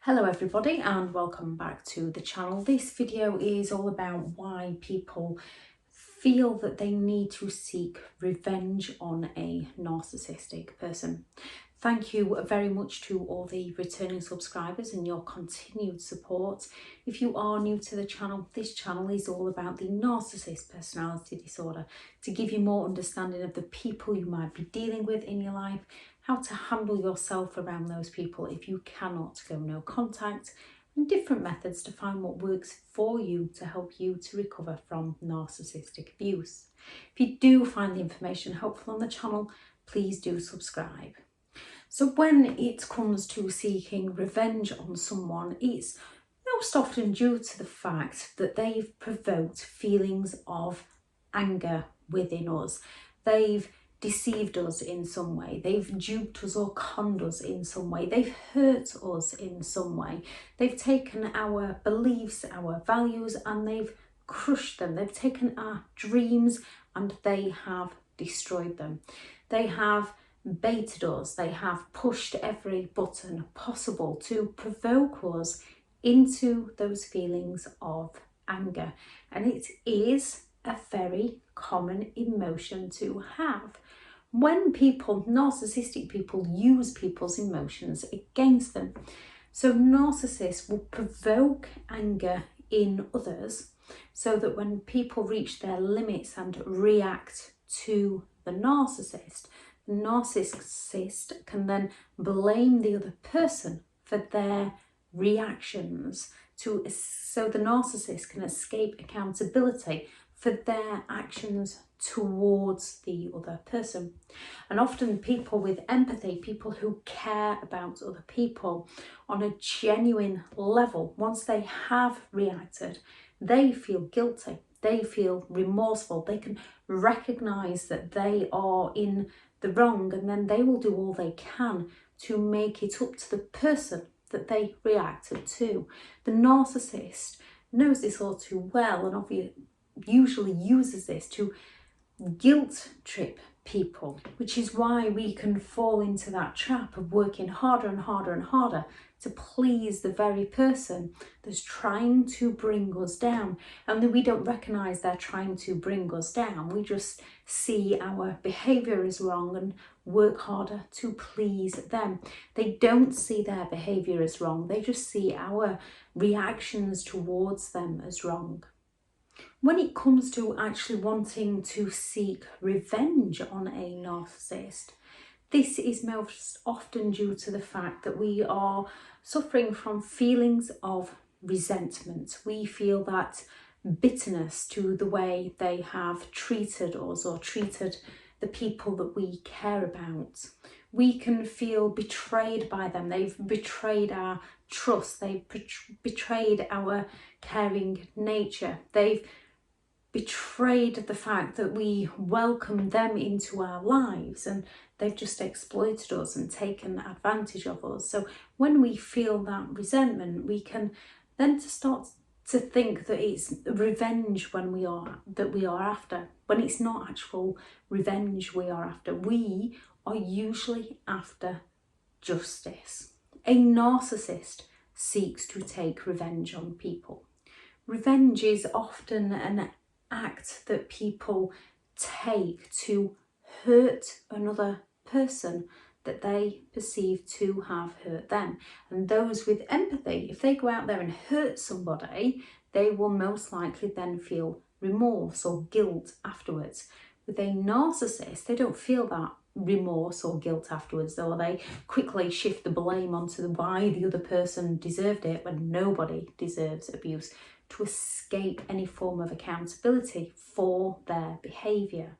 Hello everybody and welcome back to the channel. This video is all about why people feel that they need to seek revenge on a narcissistic person. Thank you very much to all the returning subscribers and your continued support. If you are new to the channel, this channel is all about the narcissist personality disorder, to give you more understanding of the people you might be dealing with in your life, how to handle yourself around those people if you cannot go no contact, and different methods to find what works for you to help you to recover from narcissistic abuse. If you do find the information helpful on the channel, please do subscribe. So when it comes to seeking revenge on someone, it's most often due to the fact that they've provoked feelings of anger within us. They've deceived us in some way, they've duped us or conned us in some way, they've hurt us in some way, they've taken our beliefs, our values, and they've crushed them. They've taken our dreams and they have destroyed them. They have baited us, they have pushed every button possible to provoke us into those feelings of anger, and it is a very common emotion to have. When narcissistic people use people's emotions against them. So narcissists will provoke anger in others so that when people reach their limits and react to the narcissist can then blame the other person for their reactions so the narcissist can escape accountability for their actions towards the other person. And often people with empathy, people who care about other people on a genuine level, once they have reacted, they feel guilty, they feel remorseful, they can recognise that they are in the wrong, and then they will do all they can to make it up to the person that they reacted to. The narcissist knows this all too well and usually uses this to guilt trip people, which is why we can fall into that trap of working harder and harder and harder to please the very person that's trying to bring us down. And then we don't recognise they're trying to bring us down. We just see our behaviour as wrong and work harder to please them. They don't see their behaviour as wrong. They just see our reactions towards them as wrong. When it comes to actually wanting to seek revenge on a narcissist, this is most often due to the fact that we are suffering from feelings of resentment. We feel that bitterness to the way they have treated us or treated the people that we care about. We can feel betrayed by them. They've betrayed our trust. They've betrayed our caring nature. They've betrayed the fact that we welcome them into our lives, and they've just exploited us and taken advantage of us. So when we feel that resentment, we can then start to think that it's revenge we are after, when it's not actual revenge we are after. We are usually after justice. A narcissist seeks to take revenge on people. Revenge is often an act that people take to hurt another person that they perceive to have hurt them. And those with empathy, if they go out there and hurt somebody, they will most likely then feel remorse or guilt afterwards. With a narcissist, they don't feel that remorse or guilt afterwards, or they quickly shift the blame onto why the other person deserved it when nobody deserves abuse, to escape any form of accountability for their behaviour.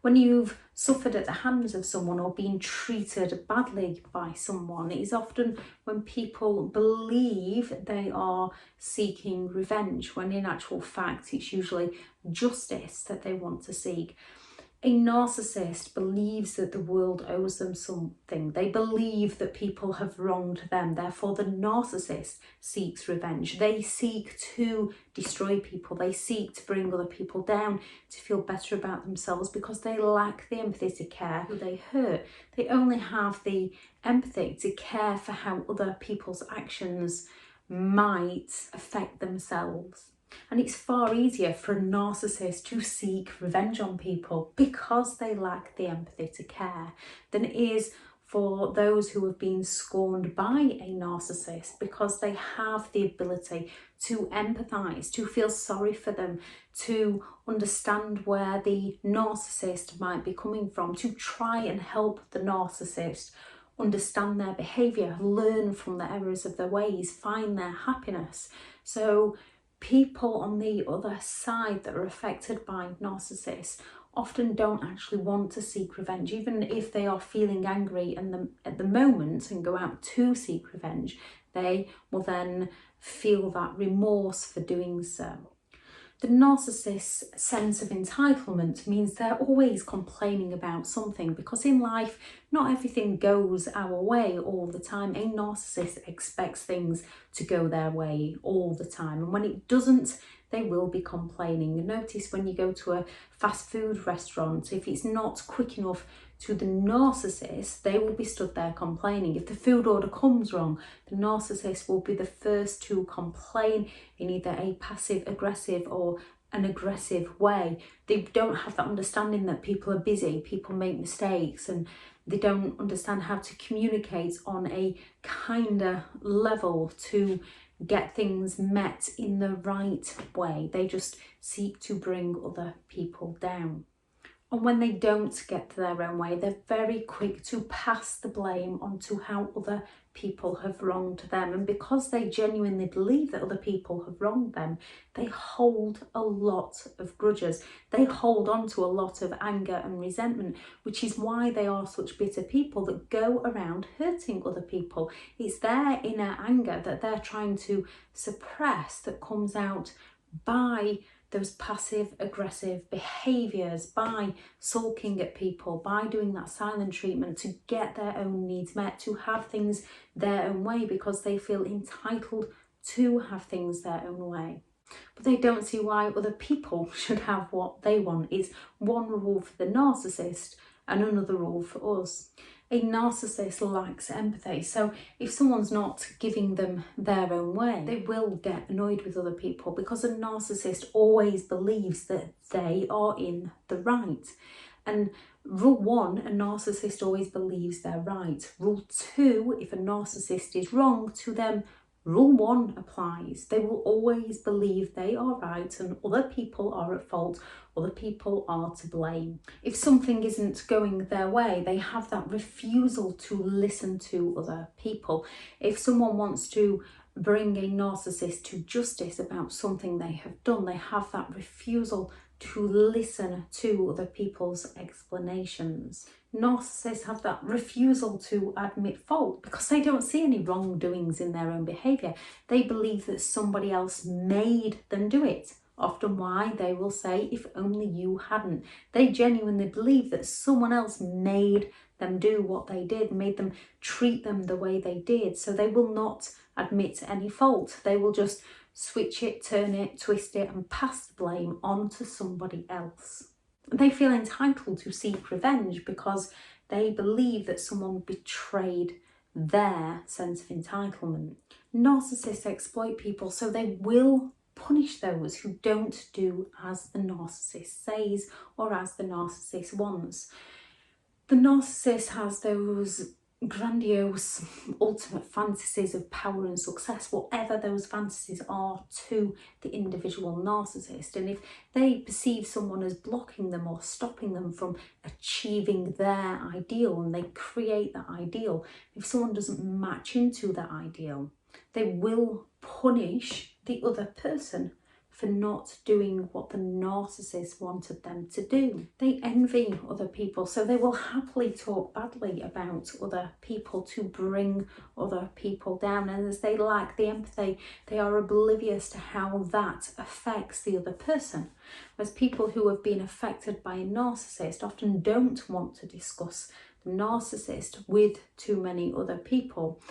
When you've suffered at the hands of someone or been treated badly by someone, it is often when people believe they are seeking revenge, when in actual fact it's usually justice that they want to seek. A narcissist believes that the world owes them something. They believe that people have wronged them. Therefore, the narcissist seeks revenge. They seek to destroy people. They seek to bring other people down, to feel better about themselves, because they lack the empathy to care who they hurt. They only have the empathy to care for how other people's actions might affect themselves. And it's far easier for a narcissist to seek revenge on people because they lack the empathy to care than it is for those who have been scorned by a narcissist, because they have the ability to empathise, to feel sorry for them, to understand where the narcissist might be coming from, to try and help the narcissist understand their behaviour, learn from the errors of their ways, find their happiness. So people on the other side that are affected by narcissists often don't actually want to seek revenge, even if they are feeling angry at the moment and go out to seek revenge. They will then feel that remorse for doing so. The narcissist's sense of entitlement means they're always complaining about something, because in life, not everything goes our way all the time. A narcissist expects things to go their way all the time, and when it doesn't, they will be complaining. And notice when you go to a fast food restaurant, if it's not quick enough to the narcissist, they will be stood there complaining. If the food order comes wrong, the narcissist will be the first to complain in either a passive aggressive or an aggressive way. They don't have that understanding that people are busy, people make mistakes, and they don't understand how to communicate on a kinder level to get things met in the right way. They just seek to bring other people down. And when they don't get their own way, they're very quick to pass the blame onto how other people have wronged them. And because they genuinely believe that other people have wronged them, they hold a lot of grudges. They hold on to a lot of anger and resentment, which is why they are such bitter people that go around hurting other people. It's their inner anger that they're trying to suppress that comes out by those passive aggressive behaviours, by sulking at people, by doing that silent treatment to get their own needs met, to have things their own way, because they feel entitled to have things their own way. But they don't see why other people should have what they want. It's one rule for the narcissist and another rule for us. A narcissist lacks empathy, so if someone's not giving them their own way, they will get annoyed with other people, because a narcissist always believes that they are in the right. And rule 1, a narcissist always believes they're right. Rule 2, if a narcissist is wrong, to them rule 1 applies. They will always believe they are right and other people are at fault, other people are to blame. If something isn't going their way, they have that refusal to listen to other people. If someone wants to bring a narcissist to justice about something they have done, they have that refusal to listen to other people's explanations. Narcissists have that refusal to admit fault because they don't see any wrongdoings in their own behaviour. They believe that somebody else made them do it. Often why they will say, if only you hadn't. They genuinely believe that someone else made them do what they did, made them treat them the way they did. So they will not admit any fault. They will just switch it, turn it, twist it and pass the blame on to somebody else. They feel entitled to seek revenge because they believe that someone betrayed their sense of entitlement. Narcissists exploit people, so they will punish those who don't do as the narcissist says or as the narcissist wants. The narcissist has those grandiose ultimate fantasies of power and success, whatever those fantasies are to the individual narcissist. And if they perceive someone as blocking them or stopping them from achieving their ideal, and they create that ideal, if someone doesn't match into that ideal, they will punish the other person for not doing what the narcissist wanted them to do. They envy other people, so they will happily talk badly about other people to bring other people down. And as they lack the empathy, they are oblivious to how that affects the other person. Whereas people who have been affected by a narcissist often don't want to discuss the narcissist with too many other people,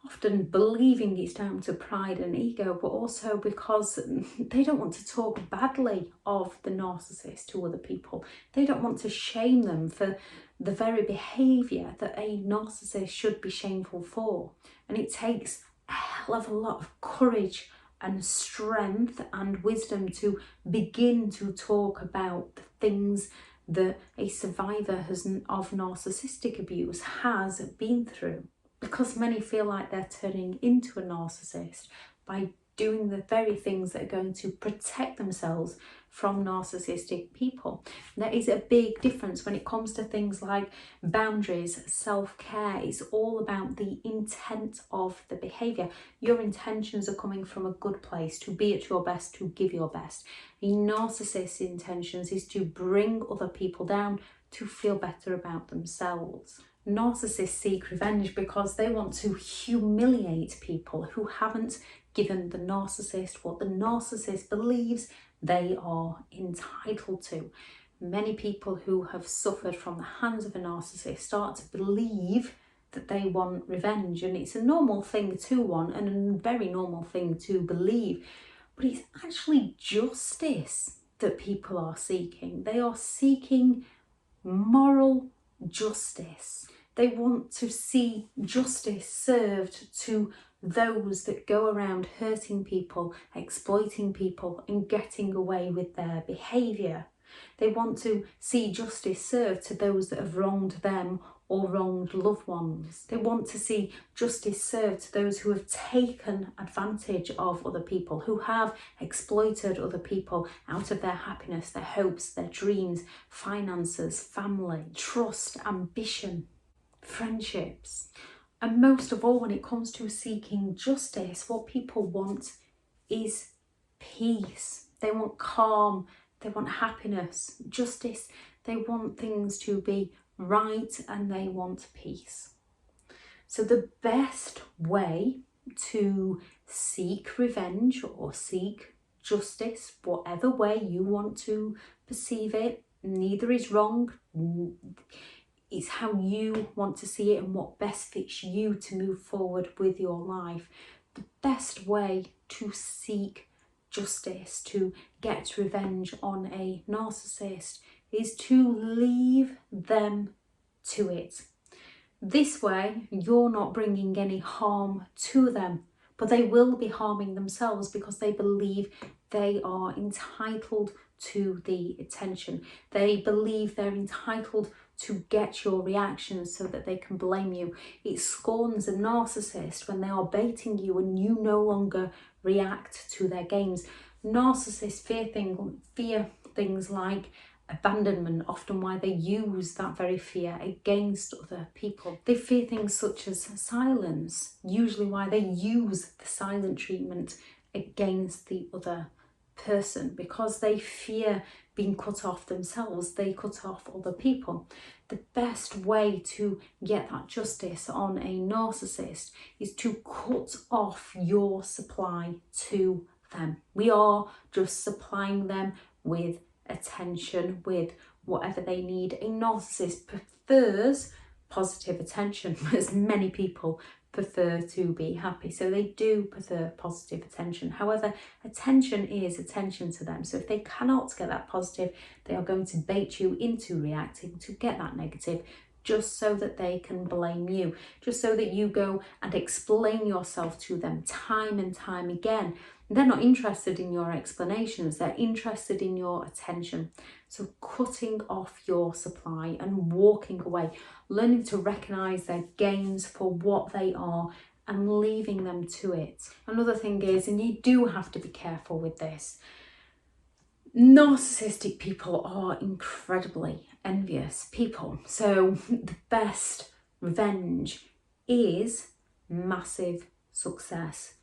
often believing it's down to pride and ego, but also because they don't want to talk badly of the narcissist to other people. They don't want to shame them for the very behaviour that a narcissist should be shameful for. And it takes a hell of a lot of courage and strength and wisdom to begin to talk about the things that a survivor of narcissistic abuse has been through. Because many feel like they're turning into a narcissist by doing the very things that are going to protect themselves from narcissistic people. There is a big difference when it comes to things like boundaries, self-care. It's all about the intent of the behaviour. Your intentions are coming from a good place, to be at your best, to give your best. A narcissist's intentions is to bring other people down, to feel better about themselves. Narcissists seek revenge because they want to humiliate people who haven't given the narcissist what the narcissist believes they are entitled to. Many people who have suffered from the hands of a narcissist start to believe that they want revenge, and it's a normal thing to want and a very normal thing to believe, but it's actually justice that people are seeking. They are seeking moral justice. They want to see justice served to those that go around hurting people, exploiting people and getting away with their behaviour. They want to see justice served to those that have wronged them or wronged loved ones. They want to see justice served to those who have taken advantage of other people, who have exploited other people out of their happiness, their hopes, their dreams, finances, family, trust, ambition, friendships. And most of all, when it comes to seeking justice, what people want is peace. They want calm, they want happiness, justice. They want things to be right and they want peace. So the best way to seek revenge or seek justice, whatever way you want to perceive it, neither is wrong. It's how you want to see it and what best fits you to move forward with your life. The best way to seek justice, to get revenge on a narcissist, is to leave them to it. This way, you're not bringing any harm to them, but they will be harming themselves because they believe they are entitled to the attention. They believe they're entitled to get your reactions so that they can blame you. It scorns a narcissist when they are baiting you and you no longer react to their games. Narcissists fear things like abandonment, often why they use that very fear against other people. They fear things such as silence, usually why they use the silent treatment against the other person, because they fear being cut off themselves. They cut off other people. The best way to get that justice on a narcissist is to cut off your supply to them. We are just supplying them with attention, with whatever they need. A narcissist prefers positive attention, as many people prefer to be happy. So they do prefer positive attention. However, attention is attention to them. So if they cannot get that positive, they are going to bait you into reacting to get that negative, just so that they can blame you, just so that you go and explain yourself to them time and time again. They're not interested in your explanations, they're interested in your attention. So cutting off your supply and walking away, learning to recognise their gains for what they are and leaving them to it. Another thing is, and you do have to be careful with this, narcissistic people are incredibly envious people. So the best revenge is massive success.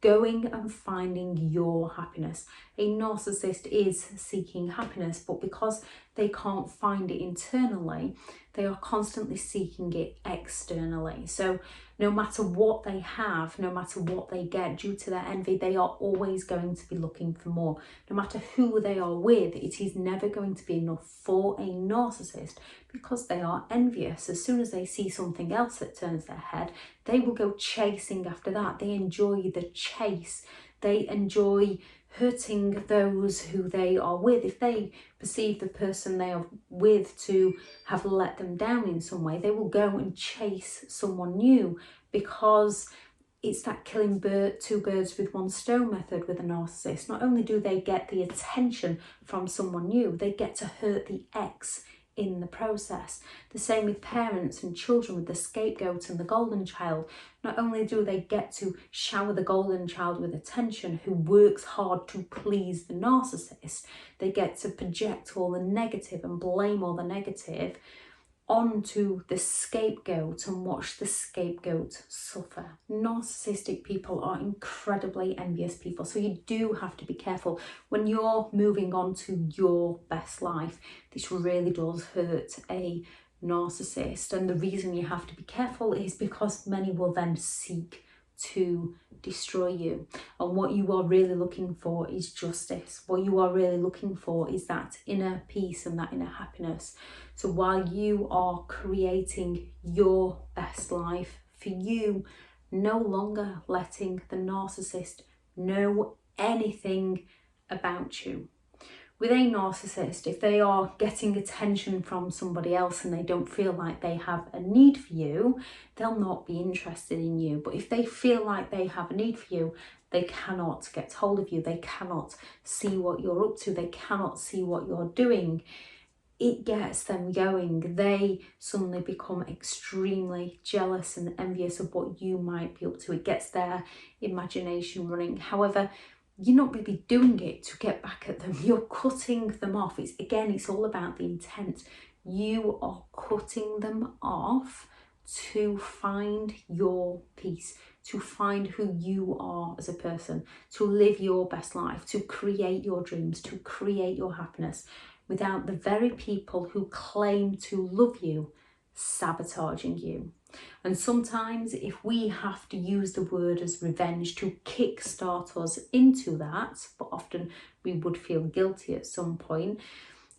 going and finding your happiness. A narcissist is seeking happiness, but because they can't find it internally, they are constantly seeking it externally. So no matter what they have, no matter what they get due to their envy, they are always going to be looking for more. No matter who they are with, it is never going to be enough for a narcissist because they are envious. As soon as they see something else that turns their head, they will go chasing after that. They enjoy the chase. They enjoy hurting those who they are with. If they perceive the person they are with to have let them down in some way, they will go and chase someone new, because it's that killing two birds with one stone method with a narcissist. Not only do they get the attention from someone new, they get to hurt the ex in the process. The same with parents and children with the scapegoat and the golden child. Not only do they get to shower the golden child with attention who works hard to please the narcissist, they get to project all the negative and blame all the negative onto the scapegoat and watch the scapegoat suffer. Narcissistic people are incredibly envious people, so you do have to be careful when you're moving on to your best life. This really does hurt a narcissist, and the reason you have to be careful is because many will then seek to destroy you, and what you are really looking for is justice. What you are really looking for is that inner peace and that inner happiness. So while you are creating your best life for you, no longer letting the narcissist know anything about you. With a narcissist, if they are getting attention from somebody else and they don't feel like they have a need for you, they'll not be interested in you. But if they feel like they have a need for you, they cannot get hold of you. They cannot see what you're up to. They cannot see what you're doing. It gets them going. They suddenly become extremely jealous and envious of what you might be up to. It gets their imagination running. However, you're not really doing it to get back at them. You're cutting them off. It's all about the intent. You are cutting them off to find your peace, to find who you are as a person, to live your best life, to create your dreams, to create your happiness, without the very people who claim to love you sabotaging you. And sometimes if we have to use the word as revenge to kickstart us into that, but often we would feel guilty at some point,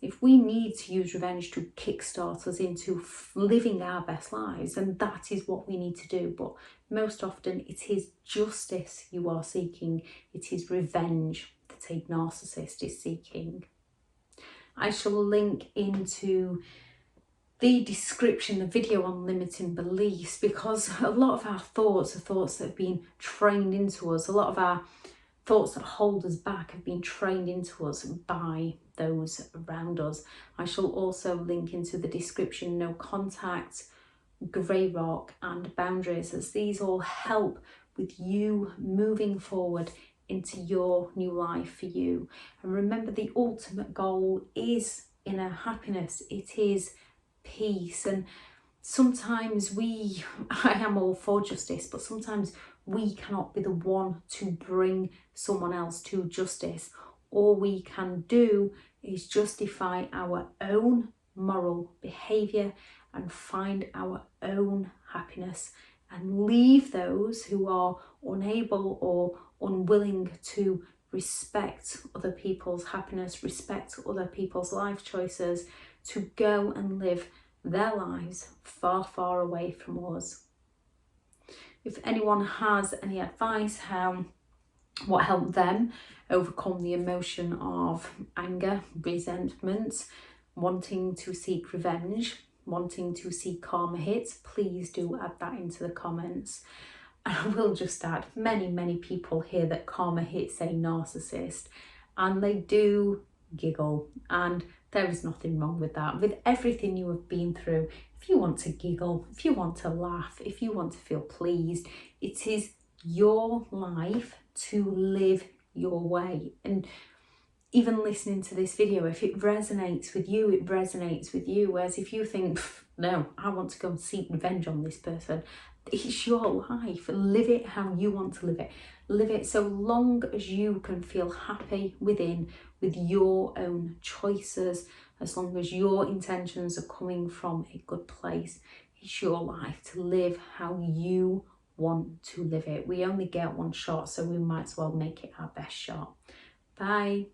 if we need to use revenge to kickstart us into living our best lives, then that is what we need to do. But most often it is justice you are seeking. It is revenge that a narcissist is seeking. I shall link into the description, the video on limiting beliefs, because a lot of our thoughts are thoughts that have been trained into us. A lot of our thoughts that hold us back have been trained into us by those around us. I shall also link into the description no contact, grey rock and boundaries, as these all help with you moving forward into your new life for you. And remember, the ultimate goal is inner happiness. It is peace. And sometimes I am all for justice, but sometimes we cannot be the one to bring someone else to justice. All we can do is justify our own moral behaviour and find our own happiness, and leave those who are unable or unwilling to respect other people's happiness, respect other people's life choices, to go and live their lives far, far away from us. If anyone has any advice what helped them overcome the emotion of anger, resentment, wanting to seek revenge, wanting to see karma hits, please do add that into the comments. And I will just add, many people hear that karma hits a narcissist and they do giggle, and there is nothing wrong with that. With everything you have been through, if you want to giggle, if you want to laugh, if you want to feel pleased, it is your life to live your way. And even listening to this video, if it resonates with you, it resonates with you. Whereas if you think, no, I want to go and seek revenge on this person, It's your life. Live it how you want to live it. Live it so long as you can feel happy within, with your own choices, as long as your intentions are coming from a good place. It's your life to live how you want to live it. We only get one shot, so we might as well make it our best shot. Bye.